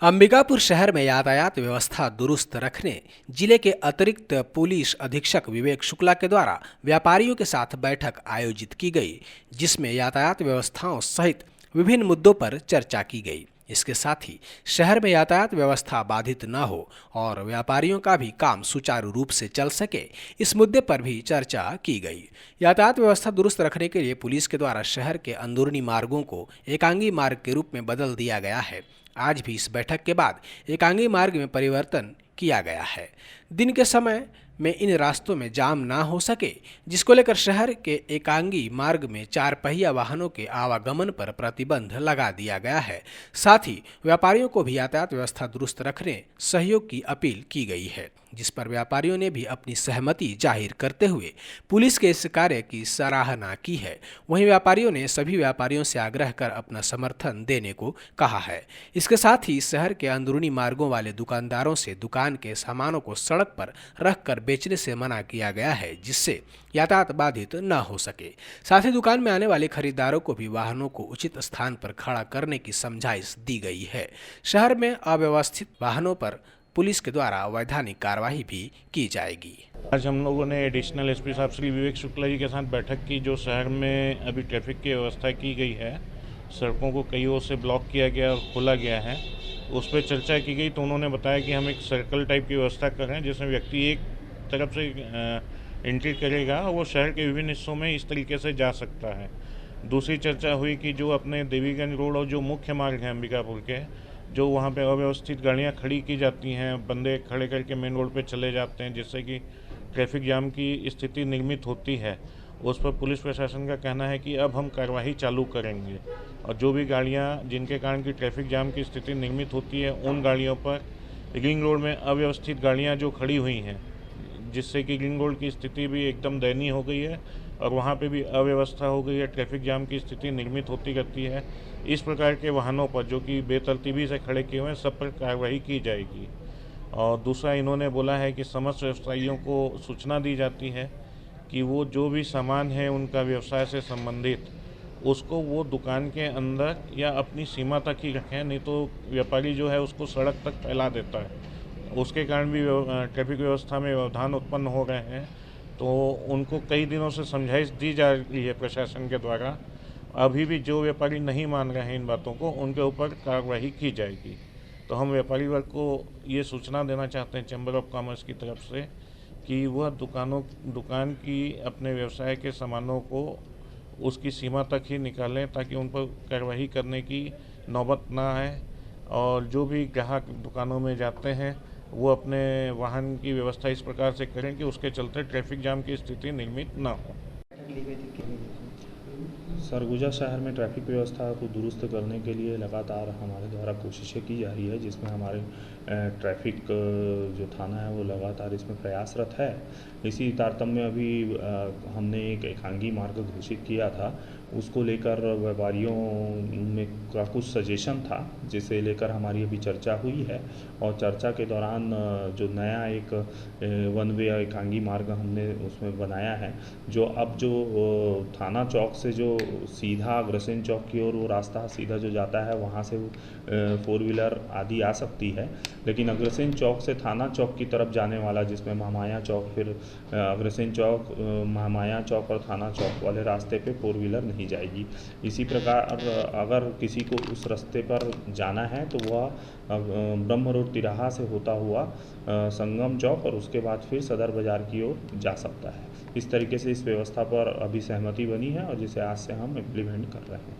अंबिकापुर शहर में यातायात व्यवस्था दुरुस्त रखने जिले के अतिरिक्त पुलिस अधीक्षक विवेक शुक्ला के द्वारा व्यापारियों के साथ बैठक आयोजित की गई, जिसमें यातायात व्यवस्थाओं सहित विभिन्न मुद्दों पर चर्चा की गई। इसके साथ ही शहर में यातायात व्यवस्था बाधित न हो और व्यापारियों का भी काम सुचारू रूप से चल सके, इस मुद्दे पर भी चर्चा की गई। यातायात व्यवस्था दुरुस्त रखने के लिए पुलिस के द्वारा शहर के अंदरूनी मार्गों को एकांगी मार्ग के रूप में बदल दिया गया है। आज भी इस बैठक के बाद एकांगी मार्ग में परिवर्तन किया गया है। दिन के समय में इन रास्तों में जाम ना हो सके, जिसको लेकर शहर के एकांगी मार्ग में 4 पहिया वाहनों के आवागमन पर प्रतिबंध लगा दिया गया है। साथ ही व्यापारियों को भी यातायात व्यवस्था दुरुस्त रखने सहयोग की अपील की गई है, जिस पर व्यापारियों ने भी अपनी सहमति जाहिर करते हुए पुलिस के इस कार्य की सराहना की है। वहीं व्यापारियों ने सभी व्यापारियों से आग्रह कर अपना समर्थन देने को कहा है। इसके साथ ही शहर के अंदरूनी मार्गों वाले दुकानदारों से दुकान के सामानों को सड़क पर रखकर बेचने से मना किया गया है, जिससे यातायात बाधित न हो सके। साथ ही दुकान में आने वाले खरीदारों को भी वाहनों को उचित स्थान पर खड़ा करने की समझाइश दी गई है। शहर में अव्यवस्थित वाहनों पर पुलिस के द्वारा वैधानिक कार्रवाई भी की जाएगी। आज हम लोगों ने एडिशनल एसपी साहब श्री विवेक शुक्ला जी के साथ बैठक की। जो शहर में अभी ट्रैफिक की व्यवस्था की गई है, सड़कों को कई ओर से ब्लॉक किया गया और खोला गया है, उस पर चर्चा की गई। तो उन्होंने बताया कि हम एक सर्कल टाइप की व्यवस्था कर रहे हैं, जिसमें व्यक्ति एक तरफ से एंट्री करेगा और वो शहर के विभिन्न हिस्सों में इस तरीके से जा सकता है। दूसरी चर्चा हुई कि जो अपने देवीगंज रोड और जो मुख्य मार्ग हैं अंबिकापुर के, जो वहाँ पे अव्यवस्थित गाड़ियाँ खड़ी की जाती हैं, बंदे खड़े करके मेन रोड पे चले जाते हैं, जिससे कि ट्रैफिक जाम की स्थिति निर्मित होती है। उस पर पुलिस प्रशासन का कहना है कि अब हम कार्रवाई चालू करेंगे और जो भी गाड़ियाँ जिनके कारण की ट्रैफिक जाम की स्थिति निर्मित होती है, उन गाड़ियों पर रिंग रोड में अव्यवस्थित गाड़ियाँ जो खड़ी हुई हैं, जिससे कि रिंग रोड की स्थिति भी एकदम दयनीय हो गई है और वहाँ पे भी अव्यवस्था हो गई है, ट्रैफिक जाम की स्थिति निर्मित होती रहती है। इस प्रकार के वाहनों पर जो कि बेतरतीबी से खड़े किए हुए हैं, सब पर कार्रवाई की जाएगी। और दूसरा इन्होंने बोला है कि समस्त व्यवसायियों को सूचना दी जाती है कि वो जो भी सामान है उनका व्यवसाय से संबंधित, उसको वो दुकान के अंदर या अपनी सीमा तक ही रखें, नहीं तो व्यापारी जो है उसको सड़क तक फैला देता है। उसके कारण भी ट्रैफिक व्यवस्था में व्यवधान उत्पन्न हो रहे हैं। तो उनको कई दिनों से समझाइश दी जा रही है प्रशासन के द्वारा। अभी भी जो व्यापारी नहीं मान रहे हैं इन बातों को, उनके ऊपर कार्रवाई की जाएगी। तो हम व्यापारी वर्ग को ये सूचना देना चाहते हैं चैम्बर ऑफ कॉमर्स की तरफ से कि वह दुकान की अपने व्यवसाय के सामानों को उसकी सीमा तक ही निकालें, ताकि उन पर कार्रवाई करने की नौबत ना आए। और जो भी ग्राहक दुकानों में जाते हैं, वो अपने वाहन की व्यवस्था इस प्रकार से करें कि उसके चलते ट्रैफिक जाम की स्थिति निर्मित ना हो। सरगुजा शहर में ट्रैफिक व्यवस्था को दुरुस्त करने के लिए लगातार हमारे द्वारा कोशिशें की जा रही है, जिसमें हमारे ट्रैफिक जो थाना है वो लगातार इसमें प्रयासरत है। इसी तारतम्य में अभी हमने एक एकांगी मार्ग घोषित किया था, उसको लेकर व्यापारियों में का कुछ सजेशन था, जिसे लेकर हमारी अभी चर्चा हुई है। और चर्चा के दौरान जो नया एक वन वे एकांगी मार्ग हमने उसमें बनाया है, जो अब जो थाना चौक से जो सीधा अग्रसेन चौक की ओर वो रास्ता सीधा जो जाता है, वहाँ से 4 व्हीलर आदि आ सकती है, लेकिन अग्रसेन चौक से थाना चौक की तरफ जाने वाला, जिसमें महामाया चौक, फिर अग्रसेन चौक, महामाया चौक और थाना चौक वाले रास्ते पे 4 व्हीलर नहीं जाएगी। इसी प्रकार अगर किसी को उस रास्ते पर जाना है तो वह ब्रह्म रोड तिराहा से होता हुआ संगम चौक और उसके बाद फिर सदर बाज़ार की ओर जा सकता है। इस तरीके से इस व्यवस्था पर अभी सहमति बनी है और जिसे आज से हम इम्प्लीमेंट कर रहे हैं।